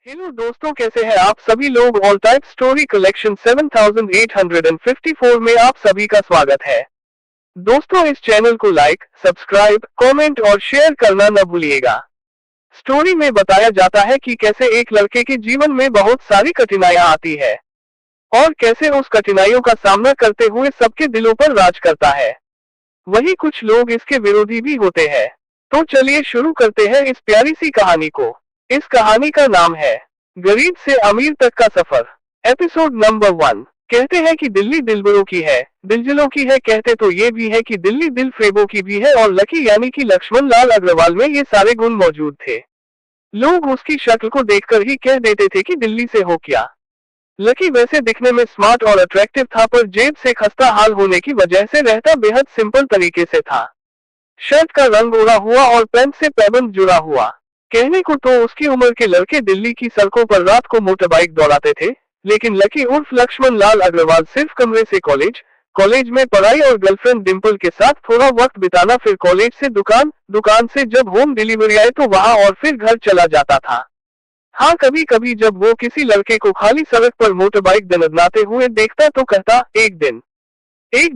Hello दोस्तों, कैसे हैं आप सभी लोग। ऑल टाइप स्टोरी कलेक्शन 7854 में आप सभी का स्वागत है। दोस्तों, इस चैनल को लाइक, सब्सक्राइब, कमेंट और शेयर करना न भूलिएगा। स्टोरी में बताया जाता है कि कैसे एक लड़के के जीवन में बहुत सारी कठिनाइयां आती है और कैसे उस कठिनाइयों का सामना करते हुए सबके दिलों पर राज करता है। वही कुछ लोग इसके विरोधी भी होते हैं। तो चलिए शुरू करते हैं इस प्यारी सी कहानी को। इस कहानी का नाम है गरीब से अमीर तक का सफर। Episode number 1। कहते हैं कि दिल्ली दिलबरों की है, दिलजलों की है। कहते तो ये भी है कि दिल्ली दिल फ्रेबों की भी है, और लकी यानी कि लक्ष्मण लाल अग्रवाल में ये सारे गुण मौजूद थे। लोग उसकी शक्ल को देखकर ही कह देते थे कि दिल्ली से हो क्या। लकी वैसे दिखने में स्मार्ट और अट्रैक्टिव था, पर जेब से खस्ता हाल होने की वजह से रहता बेहद सिंपल तरीके से था। शर्ट का रंग उड़ा हुआ और पैंट से पैबंद जुड़ा हुआ। कहने को तो उसकी उम्र के लड़के दिल्ली की सड़कों पर रात को मोटरबाइक दौड़ाते थे, लेकिन लकी उर्फ लक्ष्मण लाल अग्रवाल सिर्फ कमरे से कॉलेज, कॉलेज में पढ़ाई और गर्लफ्रेंड डिंपल के साथ थोड़ा वक्त बिताना, फिर कॉलेज से दुकान, दुकान से जब होम डिलीवरी आए तो वहां, और फिर घर चला जाता था। हाँ, कभी कभी जब वो किसी लड़के को खाली सड़क पर मोटरबाइक दनदनाते हुए देखता तो कहता, एक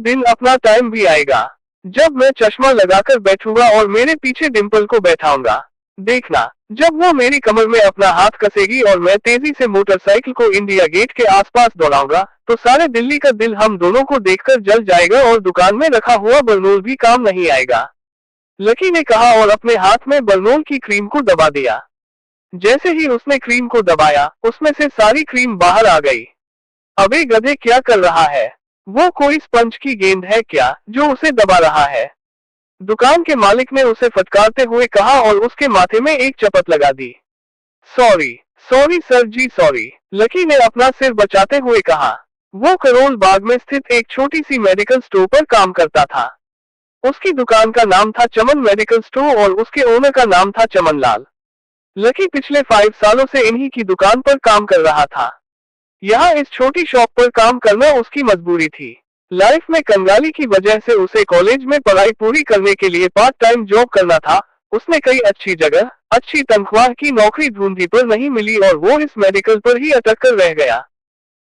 दिन अपना टाइम भी आएगा जब मैं चश्मा लगाकर बैठूंगा और मेरे पीछे डिंपल को बैठाऊंगा। देखना, जब वो मेरी कमर में अपना हाथ कसेगी और मैं तेजी से मोटरसाइकिल को इंडिया गेट के आसपास दौड़ाऊंगा, तो सारे दिल्ली का दिल हम दोनों को देखकर जल जाएगा और दुकान में रखा हुआ बरनोल भी काम नहीं आएगा। लकी ने कहा और अपने हाथ में बरनोल की क्रीम को दबा दिया। जैसे ही उसने क्रीम को दबाया, उसमें से सारी क्रीम बाहर आ गई। अबे गधे, क्या कर रहा है? वो कोई स्पंज की गेंद है क्या जो उसे दबा रहा है? दुकान के मालिक ने उसे फटकारते हुए कहा और उसके माथे में एक चपत लगा दी। सॉरी सॉरी सर जी, सॉरी, लकी ने अपना सिर बचाते हुए कहा। वो करोल बाग में स्थित एक छोटी सी मेडिकल स्टोर पर काम करता था। उसकी दुकान का नाम था चमन मेडिकल स्टोर और उसके ओनर का नाम था चमन लाल। लकी पिछले 5 सालों से इन्हीं की दुकान पर काम कर रहा था। यहाँ इस छोटी शॉप पर काम करना उसकी मजबूरी थी। लाइफ में कंगाली की वजह से उसे कॉलेज में पढ़ाई पूरी करने के लिए पार्ट टाइम जॉब करना था। उसने कई अच्छी जगह, अच्छी तनख्वाह की नौकरी ढूंढी पर नहीं मिली और वो इस मेडिकल पर ही अटक कर रह गया।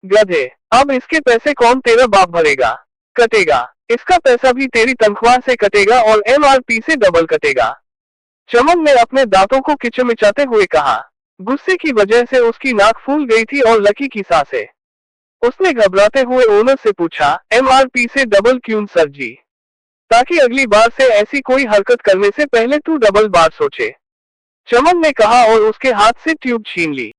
गधे, अब इसके पैसे कौन तेरा बाप भरेगा? कटेगा, इसका पैसा भी तेरी तनख्वाह से कटेगा और MRP से डबल कटेगा। चमन ने अपने दांतों को किचमिचाते हुए कहा। गुस्से की वजह से उसकी नाक फूल गई थी और लकी की सांसें। उसने घबराते हुए ओनर से पूछा, MRP से डबल क्यों सर जी? ताकि अगली बार से ऐसी कोई हरकत करने से पहले तू डबल बार सोचे, चमन ने कहा और उसके हाथ से ट्यूब छीन ली।